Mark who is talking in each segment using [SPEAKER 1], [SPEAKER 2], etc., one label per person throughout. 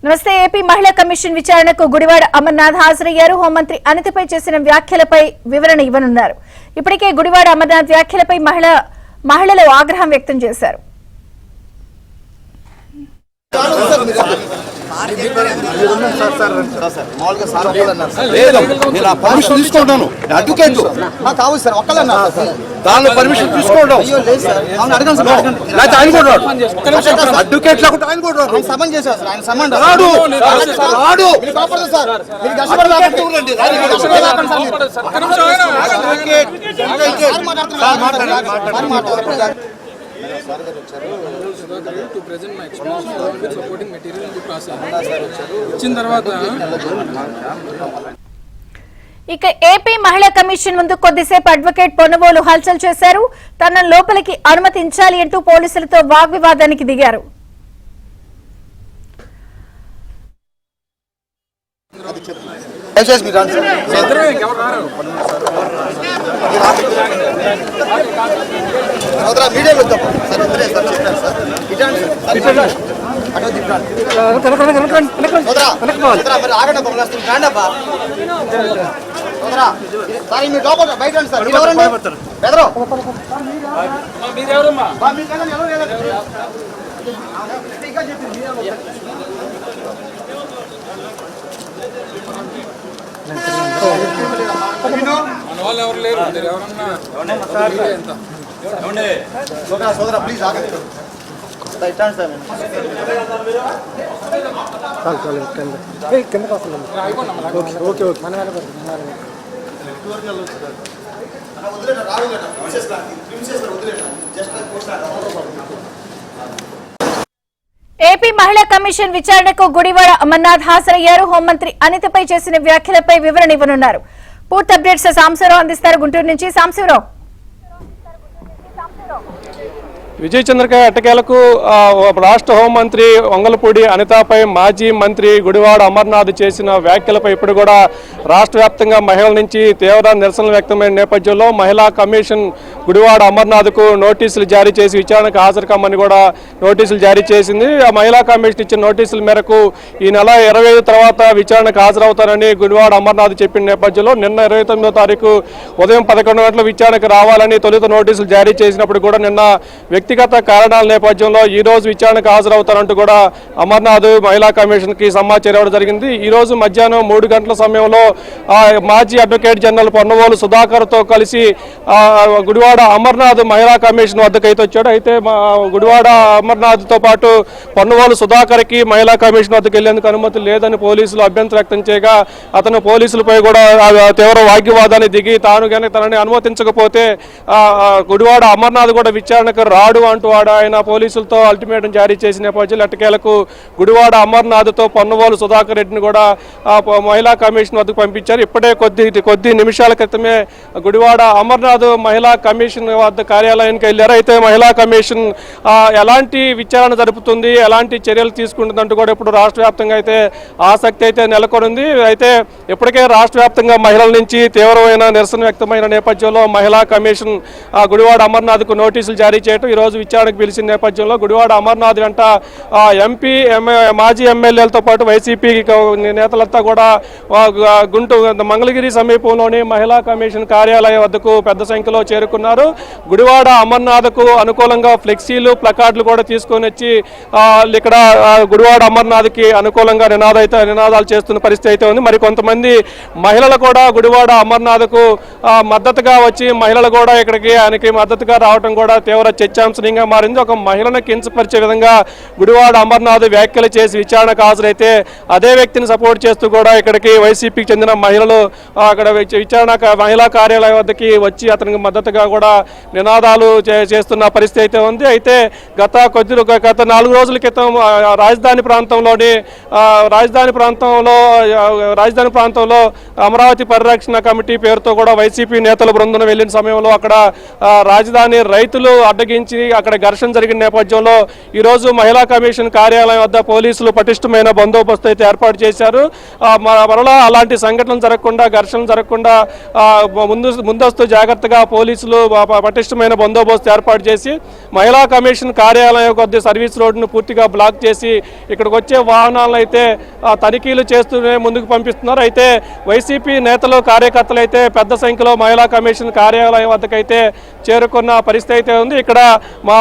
[SPEAKER 1] నమస్తే. ఏపీ మహిళా కమిషన్ విచారణకు గుడివాడ అమర్నాథ్ హాజరయ్యారు. హోంమంత్రి అనితపై చేసిన వ్యాఖ్యలపై వివరణ ఇవ్వనున్నారు. ఇప్పటికే గుడివాడ అమర్నాథ్ వ్యాఖ్యలపై మహిళలు ఆగ్రహం వ్యక్తం చేశారు.
[SPEAKER 2] పర్మిషన్ తీసుకోవడం అడ్వకేట్ సమన్ చేశారు. ఆయన సమన్
[SPEAKER 1] ఇక ఏపీ మహిళా కమిషన్ ముందు కొద్దిసేపు అడ్వకేట్ పొన్నవోలు హల్చల్ చేశారు. తనను లోపలికి అనుమతించాలి అంటూ పోలీసులతో వాగ్వివాదానికి దిగారు. ప్లీజ్ ఏపీ మహిళా కమిషన్ విచారణకు గుడివాడ అమర్నాథ్ హాజరయ్యారు. హోంమంత్రి అనితపై చేసిన వ్యాఖ్యలపై వివరణ ఇవ్వనున్నారు. పూర్తి అప్డేట్స్ సాంబశివరావు అందిస్తారు గుంటూరు నుంచి. సాంబశివరావు.
[SPEAKER 3] విజయ్ చంద్రకాయ ఎట్టకేలకు రాష్ట్ర హోంమంత్రి వంగలపూడి అనితపై మాజీ మంత్రి గుడివాడ అమర్నాథ్ చేసిన వ్యాఖ్యలపై ఇప్పుడు కూడా రాష్ట్ర వ్యాప్తంగా మహిళల నుంచి తీవ్ర నిరసనలు వ్యక్తమైన నేపథ్యంలో మహిళా కమిషన్ గుడివాడ అమర్నాథ్కు నోటీసులు జారీ చేసి విచారణకు హాజరు కమ్మని కూడా నోటీసులు జారీ చేసింది. ఆ మహిళా కమిషన్ ఇచ్చిన నోటీసుల మేరకు ఈ నెల 25 తర్వాత విచారణకు హాజరవుతారని గుడివాడ అమర్నాథ్ చెప్పిన నేపథ్యంలో నిన్న 29వ తారీఖు ఉదయం 11 గంటల విచారణకు రావాలని తొలుత నోటీసులు జారీ చేసినప్పుడు కూడా నిన్న వ్యక్తిగత కారణాల నేపథ్యంలో ఈ రోజు విచారణకు హాజరవుతారంటూ కూడా అమర్నాథ్ మహిళా కమిషన్ కి సమాచారం ఇవ్వడం జరిగింది. ఈ రోజు మధ్యాహ్నం 3 గంటల సమయంలో మాజీ అడ్వకేట్ జనరల్ పొన్నవోలు సుధాకర్ తో కలిసి గుడివాడ అమర్నాథ్ మహిళా కమిషన్ వద్దకు అయితే వచ్చాడు. అయితే గుడివాడ అమర్నాథ్ తో పాటు పొన్నవోలు సుధాకర్ కి మహిళా కమిషన్ వద్దకు వెళ్లేందుకు అనుమతి లేదని పోలీసులు అభ్యంతరం వ్యక్తం చేయగా అతను పోలీసులపై కూడా తీవ్ర వాగ్వివాదాన్ని దిగి తాను కనుక తనని అనుమతించకపోతే గుడివాడ అమర్నాథ్ కూడా విచారణకు రాడు అంటూ ఆయన పోలీసులతో అల్టిమేటం జారీ చేసిన నేపథ్యంలో ఎట్టకేలకు గుడివాడ అమర్నాథ్ తో పొన్నవోలు సుధాకర్ రెడ్డిని కూడా మహిళా కమిషన్ వద్దకు పంపించారు. ఇప్పుడే కొద్ది నిమిషాల క్రితమే గుడివాడ అమర్నాథ్ మహిళా కమిషన్ వద్ద కార్యాలయానికి వెళ్ళారు. అయితే మహిళా కమిషన్ ఎలాంటి విచారణ జరుపుతుంది, ఎలాంటి చర్యలు తీసుకుంటుందంటూ కూడా ఇప్పుడు రాష్ట్ర వ్యాప్తంగా అయితే ఆసక్తి అయితే నెలకొంది. అయితే ఇప్పటికే రాష్ట్ర వ్యాప్తంగా మహిళల నుంచి తీవ్రమైన నిరసన వ్యక్తమైన నేపథ్యంలో మహిళా కమిషన్ గుడివాడ అమర్నాథ్కు నోటీసులు జారీ చేయడం ఈ రోజు విచారణకు పిలిచిన నేపథ్యంలో గుడివాడ అమర్నాథ్ వెంట ఎంపీ మాజీ ఎమ్మెల్యేలతో పాటు వైసీపీ నేతలంతా కూడా గుంటూరు మంగళగిరి సమీపంలోని మహిళా కమిషన్ కార్యాలయం వద్దకు పెద్ద సంఖ్యలో చేరుకున్నారు. గుడివాడ అమర్నాథ్కు అనుకూలంగా ఫ్లెక్సీలు ప్లకార్డులు కూడా తీసుకొని వచ్చి ఇక్కడ గుడివాడ అమర్నాథ్కి అనుకూలంగా నినాదాలు చేస్తున్న పరిస్థితి అయితే ఉంది. మరి కొంతమంది మహిళలు కూడా గుడివాడ అమర్నాథ్కు మద్దతుగా వచ్చి మహిళలు కూడా ఇక్కడికి ఆయనకి మద్దతుగా రావడం కూడా తీవ్ర చర్చాంశంగా మారింది. ఒక మహిళను కించపరిచే విధంగా గుడివాడ అమర్నాథ్ వ్యాఖ్యలు చేసి విచారణకు హాజరైతే అదే వ్యక్తిని సపోర్ట్ చేస్తూ కూడా ఇక్కడికి వైసీపీకి చెందిన మహిళలు అక్కడ విచారణ మహిళా కార్యాలయం వద్దకి వచ్చి అతనికి మద్దతుగా కూడా నినాదాలు చేస్తున్న పరిస్థితి అయితే ఉంది. అయితే గత 4 రోజుల క్రితం రాజధాని ప్రాంతంలో అమరావతి పరిరక్షణ కమిటీ పేరుతో కూడా వైసీపీ నేతల బృందం వెళ్లిన సమయంలో అక్కడ రాజధాని రైతులు అడ్డగించి అక్కడ ఘర్షణ జరిగిన నేపథ్యంలో ఈరోజు మహిళా కమిషన్ కార్యాలయం వద్ద పోలీసులు పటిష్టమైన బందోబస్తు అయితే ఏర్పాటు చేశారు. మరలా అలాంటి సంఘటనలు జరగకుండా, ఘర్షణలు జరగకుండా ముందస్తు జాగ్రత్తగా పోలీసులు పటిష్టమైన బందోబస్తు ఏర్పాటు చేసి మహిళా కమిషన్ కార్యాలయం కొద్ది సర్వీస్ రోడ్డును పూర్తిగా బ్లాక్ చేసి ఇక్కడికి వచ్చే వాహనాలను అయితే తనిఖీలు చేస్తూనే ముందుకు పంపిస్తున్నారు. అయితే వైసీపీ నేతలు, కార్యకర్తలు అయితే పెద్ద సంఖ్యలో మహిళా కమిషన్ కార్యాలయం వద్దకైతే చేరుకున్న పరిస్థితి అయితే ఉంది. ఇక్కడ మా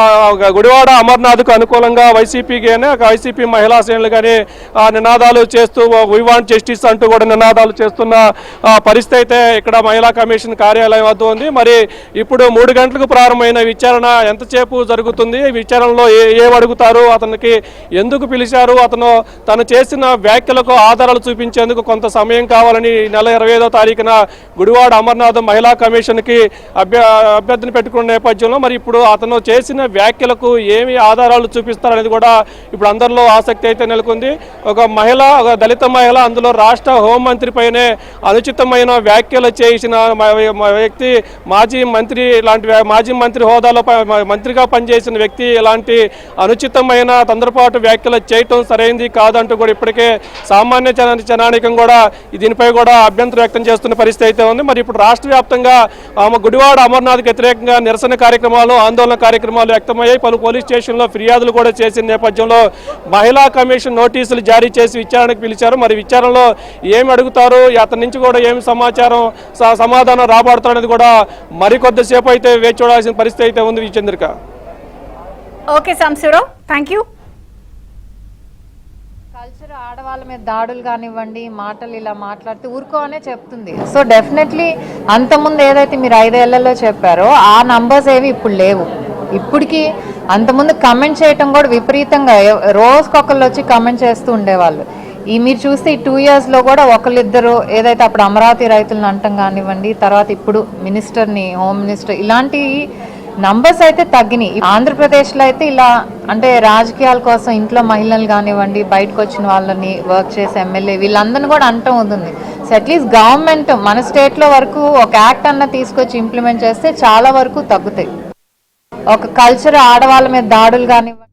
[SPEAKER 3] గుడివాడ అమర్నాథ్కు అనుకూలంగా వైసీపీకి వైసీపీ మహిళా శ్రేణులు కానీ నినాదాలు చేస్తూ వీ వాంట్ జస్టిస్ అంటూ కూడా నినాదాలు చేస్తున్న పరిస్థితి అయితే ఇక్కడ మహిళా కమిషన్ కార్యాలయం వద్ద ఉంది. మరి ఇప్పుడు 3 గంటలకు ప్రారంభమైన విచారణ ఎంతసేపు జరుగుతుంది? విచారణలో ఏం అడుగుతారు, అతనికి ఎందుకు పిలిచారు, తను చేసిన వ్యాఖ్యలకు ఆధారాలు చూపించేందుకు కొంత సమయం కావాలని నెల 25వ తారీఖున గుడివాడ అమర్నాథ్ మహిళా కమిషన్కి అభ్యర్థిని పెట్టుకున్న నేపథ్యంలో మరి ఇప్పుడు అతను చేసిన వ్యాఖ్యలకు ఏమి ఆధారాలు చూపిస్తారనేది కూడా ఇప్పుడు అందరిలో ఆసక్తి అయితే నెలకొంది. ఒక దళిత మహిళ, అందులో రాష్ట్ర హోంమంత్రి పైనే అనుచితమైన వ్యాఖ్యలు చేసిన వ్యక్తి, మాజీ మంత్రి హోదాలో మంత్రిగా పనిచేసిన వ్యక్తి ఇలాంటి అనుచితమైన తొందరపాటు వ్యాఖ్యలు చేయటం సరైంది కాదంటూ కూడా ఇప్పటికే సామాన్య జనానికం కూడా దీనిపై కూడా అభ్యంతరం వ్యక్తం చేస్తున్న పరిస్థితి అయితే ఉంది. మరి ఇప్పుడు రాష్ట్ర వ్యాప్తంగా గుడివాడ అమర్నాథ్కి వ్యతిరేకంగా నిరసన కార్యక్రమాలు, ఆందోళన కార్యక్రమాలు వ్యక్తమయ్యాయి. పలు పోలీస్ స్టేషన్లో ఫిర్యాదులు కూడా చేసిన నేపథ్యంలో మహిళా కమిషన్ నోటీసులు జారీ చేసి విచారణకు పిలిచారు. మరి విచారణలో ఏమి అడుగుతారు, అతని నుంచి కూడా ఏమి సమాధానం రాబడతారనేది కూడా మరికొద్దిసేపు అయితే వేచి చూడాల్సిన పరిస్థితి అయితే ఉంది. విచంద్రిక.
[SPEAKER 1] Okay Sambasivarao, thank you.
[SPEAKER 4] Culture ఆడవాళ్ళ మీద దాడులు కానివ్వండి, మాటలు ఇలా మాట్లాడితే ఊరుకోనే చెప్తుంది. సో డెఫినెట్లీ అంతకుముందు ఏదైతే మీరు 5 ఏళ్లలో చెప్పారో ఆ నంబర్స్ ఏవి ఇప్పుడు లేవు. ఇప్పటికి అంతకుముందు కమెంట్ చేయటం కూడా విపరీతంగా రోజుకొకళ్ళు వచ్చి కమెంట్ చేస్తూ ఉండేవాళ్ళు. మీరు చూస్తే ఈ 2 yearsలో కూడా ఒకళ్ళిద్దరు ఏదైతే అప్పుడు అమరావతి రైతులను అంటాం కానివ్వండి, తర్వాత ఇప్పుడు మినిస్టర్ని, హోమ్ మినిస్టర్, ఇలాంటి నంబర్స్ అయితే తగ్గినాయి. ఆంధ్రప్రదేశ్లో అయితే ఇలా అంటే రాజకీయాల కోసం ఇంట్లో మహిళలు కానివ్వండి, బయటకు వచ్చిన వాళ్ళని, వర్క్ చేసే ఎమ్మెల్యే, వీళ్ళందరినీ కూడా అంటం అవుతుంది. సో అట్లీస్ట్ గవర్నమెంట్ మన స్టేట్లో వరకు ఒక యాక్ట్ అన్న తీసుకొచ్చి ఇంప్లిమెంట్ చేస్తే చాలా వరకు తగ్గుతాయి. ఒక కల్చర్ ఆడవాళ్ళ మీద దాడులు కానివ్వండి.